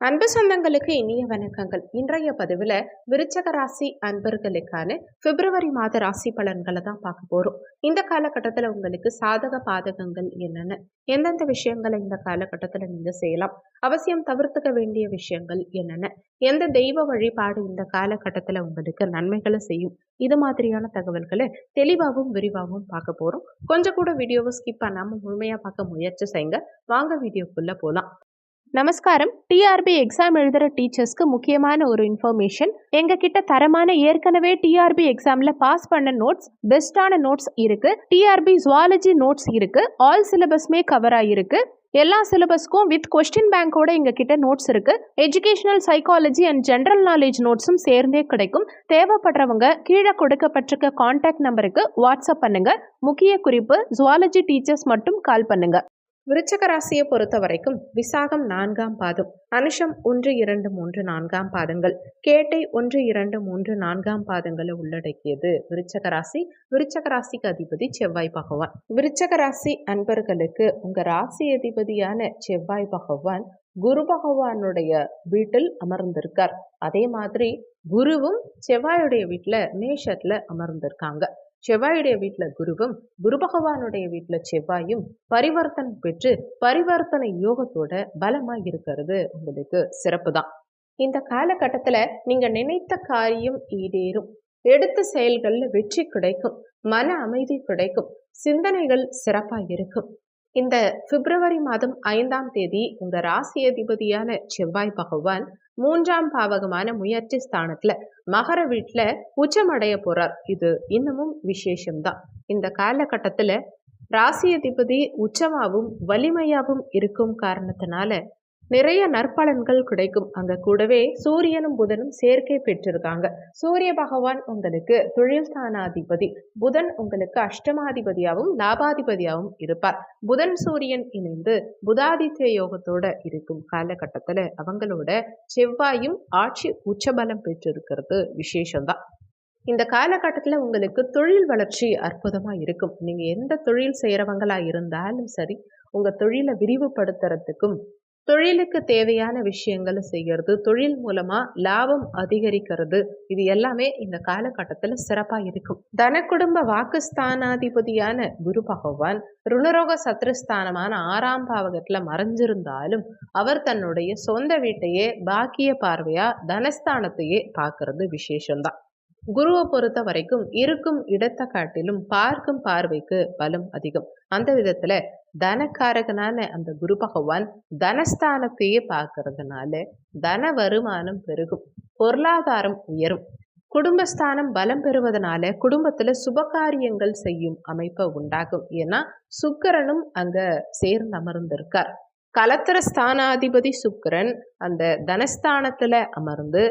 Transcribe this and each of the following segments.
அன்பு சொந்தங்களுக்கு இனிய வணக்கங்கள். இன்றைய பதிவில் விருச்சக ராசி அன்பர்களுக்கான பிப்ரவரி மாத ராசி பலன்களை தான் பார்க்க போறோம். இந்த காலகட்டத்தில் உங்களுக்கு சாதக பாதகங்கள் என்னென்ன, எந்தெந்த விஷயங்களை இந்த காலகட்டத்தில் நீங்க செய்யலாம், அவசியம் தவிர்த்துக்க வேண்டிய விஷயங்கள் என்னென்ன, எந்த தெய்வ வழிபாடு இந்த காலகட்டத்தில் உங்களுக்கு நன்மைகளை செய்யும், இது மாதிரியான தகவல்களை தெளிவாகவும் விரிவாகவும் பார்க்க போறோம். கொஞ்சம் கூட வீடியோவை ஸ்கிப் பண்ணாம முழுமையா பார்க்க முயற்சி செய்யுங்க. வாங்க வீடியோக்குள்ள போலாம். நமஸ்காரம். டிஆர்பி எக்ஸாம் எழுதுகிற டீச்சர்ஸ்க்கு முக்கியமான ஒரு இன்ஃபர்மேஷன். எங்ககிட்ட தரமான ஏற்கனவே டிஆர்பி எக்ஸாமில் பாஸ் பண்ண நோட்ஸ், பெஸ்ட்டான நோட்ஸ் இருக்குது. டிஆர்பி ஜுவாலஜி நோட்ஸ் இருக்குது. ஆல் சிலபஸ்மே கவர் ஆகிருக்கு. எல்லா சிலபஸ்க்கும் வித் கொஸ்டின் பேங்கோட எங்ககிட்ட நோட்ஸ் இருக்குது. Educational psychology and general knowledge நோட்ஸும் சேர்ந்தே கிடைக்கும். தேவைப்படுறவங்க கீழே கொடுக்கப்பட்டிருக்க கான்டாக்ட் நம்பருக்கு வாட்ஸ்அப் பண்ணுங்கள். முக்கிய குறிப்பு, ஜுவாலஜி டீச்சர்ஸ் மட்டும் கால் பண்ணுங்கள். விருச்சக ராசியை பொறுத்த வரைக்கும் விசாகம் 4ஆம் பாதம், அனுஷம் 1, 2, 3, 4ஆம் பாதங்கள், கேட்டை 1, 2, 3, 4ஆம் பாதங்களை உள்ளடக்கியது விருச்சக ராசி. விருச்சக ராசிக்கு அதிபதி செவ்வாய் பகவான். விருச்சக ராசி அன்பர்களுக்கு உங்க ராசி அதிபதியான செவ்வாய் பகவான் குரு பகவானுடைய வீட்டில் அமர்ந்திருக்கார். அதே மாதிரி குருவும் செவ்வாயுடைய வீட்டுல மேஷத்துல அமர்ந்திருக்காங்க. செவ்வாயுடைய வீட்டில் குருவும் குரு பகவானுடைய வீட்டில் செவ்வாயும் பரிவர்த்தனை பெற்று பரிவர்த்தனை யோகத்தோட பலமா இருக்கிறது உங்களுக்கு சிறப்பு தான். இந்த காலகட்டத்துல நீங்க நினைத்த காரியம் ஈடேறும், எடுத்த செயல்கள்ல வெற்றி கிடைக்கும், மன அமைதி கிடைக்கும், சிந்தனைகள் சிறப்பா இருக்கும். இந்த பிப்ரவரி மாதம் 5ஆம் தேதி உங்க ராசி அதிபதியான செவ்வாய் பகவான் 3ஆம் பாவகமான முயற்சி ஸ்தானத்துல மகர வீட்டுல உச்சமடைய போறார். இது இன்னமும் விசேஷம்தான். இந்த காலகட்டத்துல ராசி அதிபதி உச்சமாவும் வலிமையாவும் இருக்கும் காரணத்தினால நிறைய நற்பலன்கள் கிடைக்கும். அங்க கூடவே சூரியனும் புதனும் சேர்க்கை பெற்றிருக்காங்க. சூரிய பகவான் உங்களுக்கு தொழில் ஸ்தானாதிபதி, புதன் உங்களுக்கு அஷ்டமாதிபதியாகவும் லாபாதிபதியாகவும் இருப்பார். புதன் சூரியன் இணைந்து புதாதித்ய யோகத்தோட இருக்கும் காலகட்டத்துல அவங்களோட செவ்வாயும் ஆட்சி உச்சபலம் பெற்றிருக்கிறது விசேஷம்தான். இந்த காலகட்டத்தில் உங்களுக்கு தொழில் வளர்ச்சி அற்புதமாக இருக்கும். நீங்கள் எந்த தொழில் செய்கிறவங்களா இருந்தாலும் சரி, உங்கள் தொழிலை விரிவுபடுத்துறதுக்கும் தொழிலுக்கு தேவையான விஷயங்களை செய்கிறது, தொழில் மூலமா லாபம் அதிகரிக்கிறது, இது எல்லாமே இந்த காலகட்டத்தில் சிறப்பாக இருக்கும். தன குடும்ப வாக்குஸ்தானாதிபதியான குரு பகவான் ருணரோக சத்ருஸ்தானமான 6ஆம் பாவகத்துல மறைஞ்சிருந்தாலும் அவர் தன்னுடைய சொந்த வீட்டையே பாக்கிய பார்வையா தனஸ்தானத்தையே பார்க்கறது விசேஷம்தான். குருவை பொறுத்த வரைக்கும் இருக்கும் இடத்தை காட்டிலும் பார்க்கும் பார்வைக்கு பலம் அதிகம். அந்த விதத்துல தனக்காரகனான அந்த குரு பகவான் தனஸ்தானத்தையே பார்க்கறதுனால தன வருமானம் பெருகும், பொருளாதாரம் உயரும். குடும்பஸ்தானம் பலம் பெறுவதனால குடும்பத்துல சுபகாரியங்கள் செய்யும் அமைப்பை உண்டாகும். ஏன்னா சுக்கிரனும் அங்க சேர்ந்து அமர்ந்திருக்கார். கலத்திர ஸ்தானாதிபதி சுக்கிரன் அந்த தனஸ்தானத்துல அமர்ந்து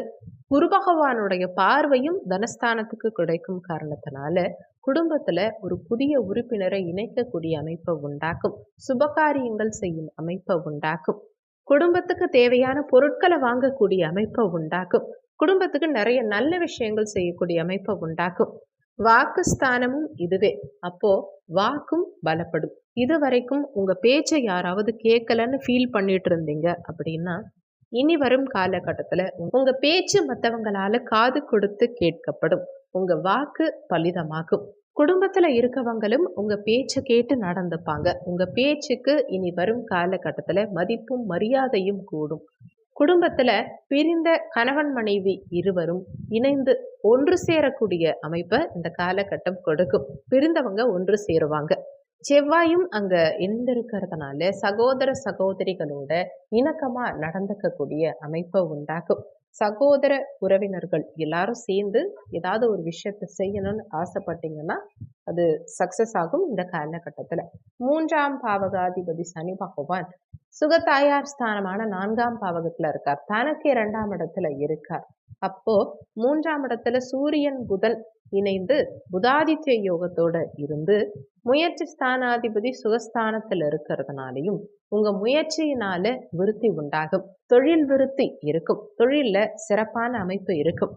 குரு பகவானுடைய பார்வையும் தனஸ்தானத்துக்கு கிடைக்கும் காரணத்தினால குடும்பத்துல ஒரு புதிய உறுப்பினரை இணைக்கக்கூடிய அமைப்பை உண்டாக்கும், சுபகாரியங்கள் செய்யும் அமைப்பை உண்டாக்கும், குடும்பத்துக்கு தேவையான பொருட்களை வாங்கக்கூடிய அமைப்பை உண்டாக்கும், குடும்பத்துக்கு நிறைய நல்ல விஷயங்கள் செய்யக்கூடிய அமைப்பை உண்டாக்கும். வாக்குஸ்தானமும் இதுவே. அப்போ வாக்கும் பலப்படும். இது வரைக்கும் உங்க பேச்சை யாராவது கேட்கலன்னு ஃபீல் பண்ணிட்டு இருந்தீங்க அப்படின்னா இனி வரும் காலகட்டத்துல உங்க பேச்சு மற்றவங்களால காது கொடுத்து கேட்கப்படும். உங்க வாக்கு பலிதமாகும். குடும்பத்துல இருக்கவங்களும் உங்க பேச்சை கேட்டு நடந்துப்பாங்க. உங்க பேச்சுக்கு இனி வரும் காலகட்டத்துல மதிப்பும் மரியாதையும் கூடும். குடும்பத்துல பிரிந்த கணவன் மனைவி இருவரும் இணைந்து ஒன்று சேரக்கூடிய அமைப்பை இந்த காலகட்டம் கொடுக்கும். பிரிந்தவங்க ஒன்று சேருவாங்க. செவ்வாயும் அங்க இணைந்திருக்கிறதுனால சகோதர சகோதரிகளோட இணக்கமா நடந்துக்கக்கூடிய அமைப்பை உண்டாக்கும். சகோதர உறவினர்கள் எல்லாரும் சேர்ந்து ஏதாவது ஒரு விஷயத்த செய்யணும்னு ஆசைப்பட்டீங்கன்னா அது சக்சஸ் ஆகும். இந்த காலகட்டத்துல 3ஆம் பாவகாதிபதி சனி பகவான் சுகத்தாயார் ஸ்தானமான 4ஆம் பாவகத்துல இருக்கார். தனக்கு 2ஆம் இடத்துல இருக்கார். அப்போ 3ஆம் இடத்துல சூரியன் புதன் இணைந்து புதாதித்ய யோகத்தோட இருந்து முயற்சி ஸ்தானாதிபதி சுகஸ்தானத்தில் இருக்கிறதுனாலையும் உங்க முயற்சியினால விருத்தி உண்டாகும். தொழில் விருத்தி இருக்கும். தொழில்ல சிறப்பான அமைப்பு இருக்கும்.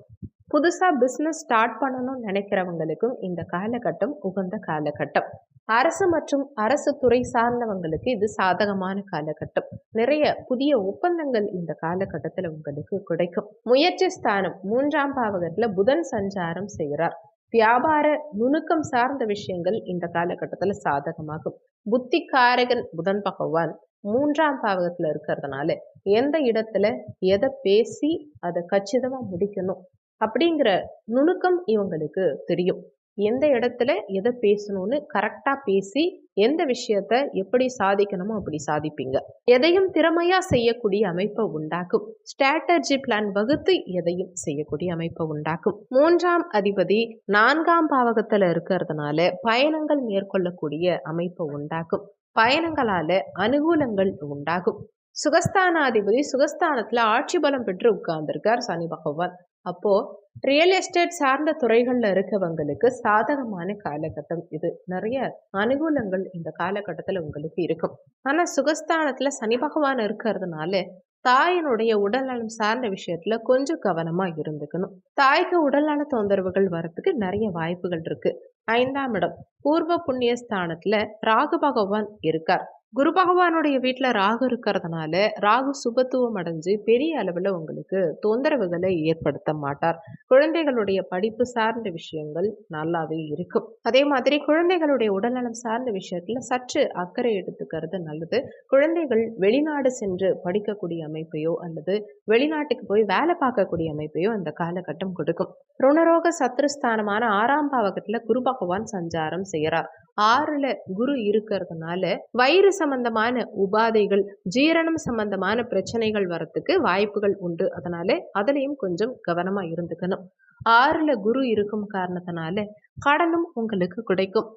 புதுசா பிசினஸ் ஸ்டார்ட் பண்ணணும்னு நினைக்கிறவங்களுக்கும் இந்த காலகட்டம் உகந்த காலகட்டம். அரசு மற்றும் அரசு துறை சார்ந்தவங்களுக்கு இது சாதகமான காலகட்டம். நிறைய புதிய ஒப்பந்தங்கள் இந்த காலகட்டத்துல உங்களுக்கு கிடைக்கும். முயற்சி ஸ்தானம் 3ஆம் பாவகத்துல புதன் சஞ்சாரம் செய்கிறார். வியாபார நுணுக்கம் சார்ந்த விஷயங்கள் இந்த காலகட்டத்துல சாதகமாகும். புத்திகாரகன் புதன் பகவான் 3ஆம் பாவகத்துல இருக்கிறதுனால எந்த இடத்துல எதை பேசி அதை கச்சிதமா முடிக்கணும் அப்படிங்கிற நுணுக்கம் இவங்களுக்கு தெரியும். எந்த இடத்துல எதை பேசணும்னு கரெக்டா பேசி எந்த விஷயத்த எப்படி சாதிக்கணுமோ அப்படி சாதிப்பீங்க. எதையும் திறமையா செய்யக்கூடிய அமைப்பை உண்டாக்கும். ஸ்ட்ராட்டஜி பிளான் வகுத்து எதையும் செய்யக்கூடிய அமைப்பை உண்டாக்கும். 3ஆம் அதிபதி 4ஆம் பாவகத்துல இருக்கிறதுனால பயணங்கள் மேற்கொள்ளக்கூடிய அமைப்பை உண்டாக்கும். பயணங்களால அனுகூலங்கள் உண்டாகும். சுகஸ்தானாதிபதி சுகஸ்தானத்துல ஆட்சி பலம் பெற்று உட்கார்ந்திருக்கார் சனி பகவான். அப்போ ரியல் எஸ்டேட் சார்ந்த துறைகள்ல இருக்கவங்களுக்கு சாதகமான காலகட்டம் இது. நிறைய அனுகூலங்கள் இந்த காலகட்டத்துல உங்களுக்கு இருக்கும். ஆனா சுகஸ்தானத்துல சனி பகவான் இருக்கிறதுனால தாயினுடைய உடல்நலம் சார்ந்த விஷயத்துல கொஞ்சம் கவனமா இருந்துக்கணும். தாய்க்கு உடல்நல தொந்தரவுகள் வரத்துக்கு நிறைய வாய்ப்புகள் இருக்கு. 5ஆம் இடம் பூர்வ புண்ணிய ஸ்தானத்துல ராகு பகவான் இருக்கார். குரு பகவானுடைய வீட்டுல ராகு இருக்கிறதுனால ராகு சுபத்துவம் அடைஞ்சு பெரிய அளவுல உங்களுக்கு தொந்தரவுகளை ஏற்படுத்த மாட்டார். குழந்தைகளுடைய படிப்பு சார்ந்த விஷயங்கள் நல்லாவே இருக்கும். அதே மாதிரி குழந்தைகளுடைய உடல்நலம் சார்ந்த விஷயத்துல சற்று அக்கறை எடுத்துக்கிறது நல்லது. குழந்தைகள் வெளிநாடு சென்று படிக்கக்கூடிய அமைப்பையோ அல்லது வெளிநாட்டுக்கு போய் வேலை பார்க்கக்கூடிய அமைப்பையோ அந்த காலகட்டம் கொடுக்கும். ருணரோக சத்ருஸ்தானமான 6ஆம் பாவகத்துல குரு பகவான் சஞ்சாரம் செய்யறார். 6ல குரு இருக்கிறதுனால வயிறு சம்பந்தமான உபாதைகள், ஜீரணம் சம்பந்தமான பிரச்சனைகள் வரத்துக்கு வாய்ப்புகள் உண்டு. அதனால அதுலயும் கொஞ்சம் கவனமா இருந்துக்கணும். 6ல குரு இருக்கும் காரணத்தினால கடனும் உங்களுக்கு கிடைக்கும்.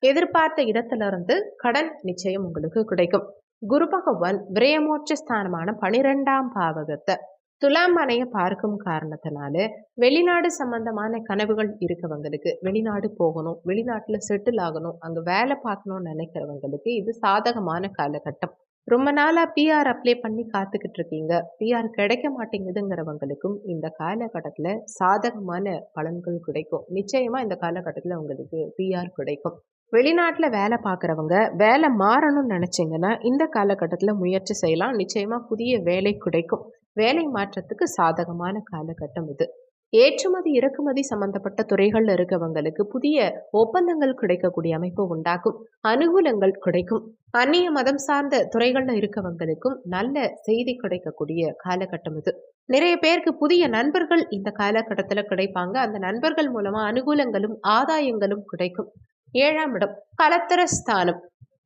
எதிர்பார்த்த இடத்துல இருந்து கடன் நிச்சயம் உங்களுக்கு கிடைக்கும். குரு பகவான் விரயமோட்ச ஸ்தானமான 12ஆம் பாவகத்தை துலாம் மனையை பார்க்கும் காரணத்தினால வெளிநாடு சம்பந்தமான கனவுகள் இருக்கவங்களுக்கு, வெளிநாடு போகணும், வெளிநாட்டுல செட்டில் ஆகணும், அங்க வேலை பார்க்கணும்னு நினைக்கிறவங்களுக்கு இது சாதகமான காலகட்டம். ரொம்ப நாளா பிஆர் அப்ளை பண்ணி காத்துக்கிட்டு இருக்கீங்க, பிஆர் கிடைக்க மாட்டேங்குதுங்கிறவங்களுக்கும் இந்த காலகட்டத்துல சாதகமான பலன்கள் கிடைக்கும். நிச்சயமா இந்த காலகட்டத்துல உங்களுக்கு பிஆர் கிடைக்கும். வெளிநாட்டுல வேலை பார்க்குறவங்க வேலை மாறணும்னு நினைச்சீங்கன்னா இந்த காலகட்டத்துல முயற்சி செய்யலாம். நிச்சயமா புதிய வேலை கிடைக்கும். வேலை மாற்றத்துக்கு சாதகமான காலகட்டம் இது. ஏற்றுமதி இறக்குமதி சம்பந்தப்பட்ட துறைகள்ல இருக்கவங்களுக்கு புதிய ஒப்பந்தங்கள் கிடைக்கக்கூடிய அமைப்பு உண்டாகும். அனுகூலங்கள் கிடைக்கும். அந்நிய மதம் சார்ந்த துறைகள்ல இருக்கவங்களுக்கும் நல்ல செய்தி கிடைக்கக்கூடிய காலகட்டம் இது. நிறைய பேருக்கு புதிய நண்பர்கள் இந்த காலகட்டத்துல கிடைப்பாங்க. அந்த நண்பர்கள் மூலமா அனுகூலங்களும் ஆதாயங்களும் கிடைக்கும். 7ஆம் இடம் கலத்திர ஸ்தானம்.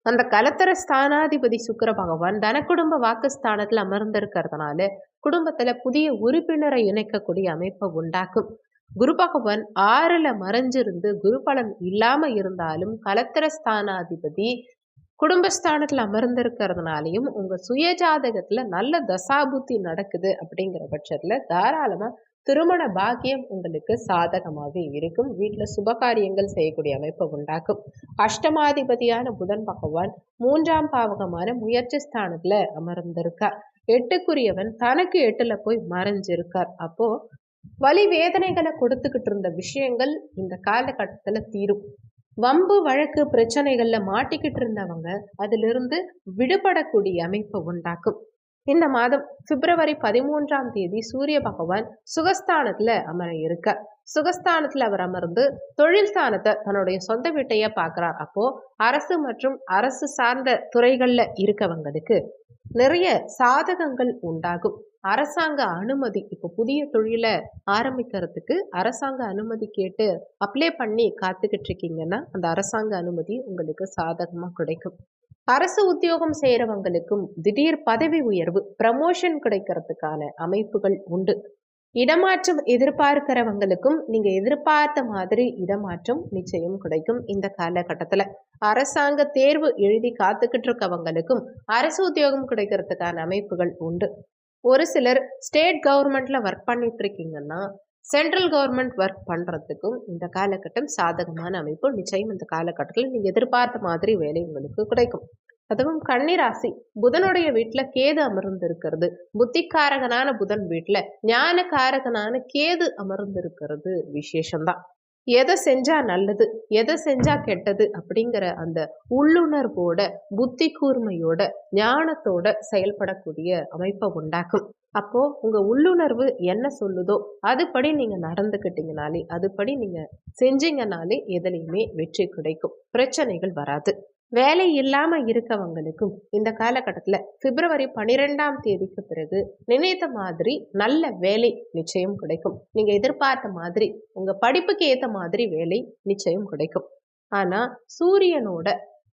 அந்த கலத்திர ஸ்தானாதிபதி சுக்கிர பகவான் தனக்குடும்ப வாக்குஸ்தானத்துல அமர்ந்திருக்கிறதுனால குடும்பத்துல புதிய உறுப்பினரை இணைக்கக்கூடிய அமைப்பை உண்டாக்கும். குரு பகவான் 6ல மறைஞ்சிருந்து குரு பலன் இல்லாம இருந்தாலும் கலத்திர ஸ்தானாதிபதி குடும்பஸ்தானத்துல அமர்ந்திருக்கிறதுனாலையும் உங்க சுய ஜாதகத்துல நல்ல தசாபுத்தி நடக்குது. அப்படிங்கிற பட்சத்துல தாராளமா திருமண பாக்கியம் உங்களுக்கு சாதகமாகவே இருக்கும். வீட்டில் சுபகாரியங்கள் செய்யக்கூடிய அமைப்பை உண்டாக்கும். அஷ்டமாதிபதியான புதன் பகவான் 3ஆம் பாவகமான முயற்சி ஸ்தானத்துல அமர்ந்திருக்கார். 8க்குரியவன் தனக்கு 8ல போய் மறைஞ்சிருக்கார். அப்போ வலி வேதனைகளை கொடுத்துக்கிட்டு இருந்த விஷயங்கள் இந்த காலகட்டத்துல தீரும். வம்பு வழக்கு பிரச்சனைகள்ல மாட்டிக்கிட்டு இருந்தவங்க அதிலிருந்து விடுபடக்கூடிய அமைப்பை உண்டாக்கும். இந்த மாதம் பிப்ரவரி 13ஆம் தேதி சூரிய பகவான் சுகஸ்தானத்துல அமர இருக்க. சுகஸ்தானத்துல அவர் அமர்ந்து தொழில் ஸ்தானத்தை தன்னுடைய சொந்த வீட்டையே பார்க்கிறார். அப்போ அரசு மற்றும் அரசு சார்ந்த துறைகள்ல இருக்கவங்களுக்கு நிறைய சாதகங்கள் உண்டாகும். அரசாங்க அனுமதி, இப்போ புதிய தொழிலை ஆரம்பிக்கிறதுக்கு அரசாங்க அனுமதி கேட்டு அப்ளை பண்ணி காத்துக்கிட்டு இருக்கீங்கன்னா அந்த அரசாங்க அனுமதி உங்களுக்கு சாதகமா கிடைக்கும். அரசு உத்தியோகம் செய்யறவங்களுக்கும் திடீர் பதவி உயர்வு, ப்ரமோஷன் கிடைக்கிறதுக்கான அமைப்புகள் உண்டு. இடமாற்றம் எதிர்பார்க்கிறவங்களுக்கும் நீங்க எதிர்பார்த்த மாதிரி இடமாற்றம் நிச்சயம் கிடைக்கும். இந்த காலகட்டத்துல அரசாங்க தேர்வு எழுதி காத்துக்கிட்டு இருக்கவங்களுக்கும் அரசு உத்தியோகம் கிடைக்கிறதுக்கான அமைப்புகள் உண்டு. ஒரு சிலர் ஸ்டேட் கவர்மெண்ட்ல ஒர்க் பண்ணிட்டு இருக்கீங்கன்னா சென்ட்ரல் கவர்மெண்ட் ஒர்க் பண்றதுக்கும் இந்த காலகட்டம் சாதகமான அமைப்பு. நிச்சயம் இந்த காலகட்டத்தில் நீங்க எதிர்பார்த்த மாதிரி வேலை உங்களுக்கு கிடைக்கும். அதுவும் கன்னிராசி புதனுடைய வீட்டுல கேது அமர்ந்து இருக்கிறது, புத்திக்காரகனான புதன் வீட்டுல ஞானகாரகனான கேது அமர்ந்து இருக்கிறது விசேஷம்தான். எதை செஞ்சா நல்லது, எதை செஞ்சா கெட்டது அப்படிங்கிற அந்த உள்ளுணர்வோட, புத்தி கூர்மையோட, ஞானத்தோட செயல்படக்கூடிய அமைப்பை உண்டாக்கும். அப்போ உங்க உள்ளுணர்வு என்ன சொல்லுதோ அதுபடி நீங்க நடந்துக்கிட்டீங்கனாலே, அதுபடி நீங்க செஞ்சீங்கனாலே எதுலையுமே வெற்றி கிடைக்கும், பிரச்சனைகள் வராது. வேலை இல்லாம இருக்கவங்களுக்கும் இந்த காலகட்டத்துல பிப்ரவரி 12ஆம் தேதிக்கு பிறகு நினைத்த மாதிரி நல்ல வேலை நிச்சயம் கிடைக்கும். நீங்க எதிர்பார்த்த மாதிரி உங்க படிப்புக்கு ஏத்த மாதிரி வேலை நிச்சயம் கிடைக்கும். ஆனா சூரியனோட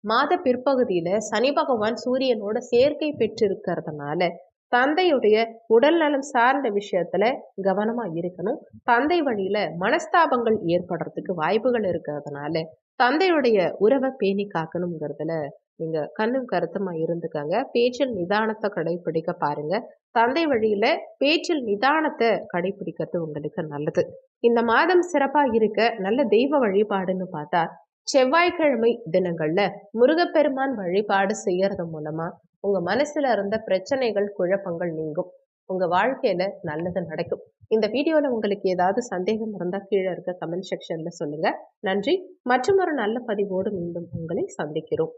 மாத பிற்பகுதியில சனி பகவான் சூரியனோட சேர்க்கை பெற்றிருக்கிறதுனால தந்தையுடைய உடல் நலம் சார்ந்த விஷயத்துல கவனமா இருக்கணும். தந்தை வழியில மனஸ்தாபங்கள் ஏற்படுறதுக்கு வாய்ப்புகள் இருக்கிறதுனால தந்தையுடைய உறவை பேணி காக்கணுங்கிறதுல நீங்க கண்ணும் கருத்துமா இருந்துக்கங்க. பேச்சில் நிதானத்தை கடைபிடிக்க பாருங்க. தந்தை வழியில பேச்சில் நிதானத்தை கடைபிடிக்கிறது உங்களுக்கு நல்லது. இந்த மாதம் சிறப்பா இருக்க நல்ல தெய்வ வழிபாடுன்னு பார்த்தா செவ்வாய்க்கிழமை தினங்கள்ல முருகப்பெருமான் வழிபாடு செய்யறது மூலமா உங்க மனசுல இருந்த பிரச்சனைகள் குழப்பங்கள் நீங்கும். உங்க வாழ்க்கையில நல்லது நடக்கும். இந்த வீடியோல உங்களுக்கு ஏதாவது சந்தேகம் இருந்தா கீழே இருக்க கமெண்ட் செக்ஷன்ல சொல்லுங்க. நன்றி. மற்றும் ஒரு நல்ல பதிவோடு மீண்டும் உங்களை சந்திக்கிறோம்.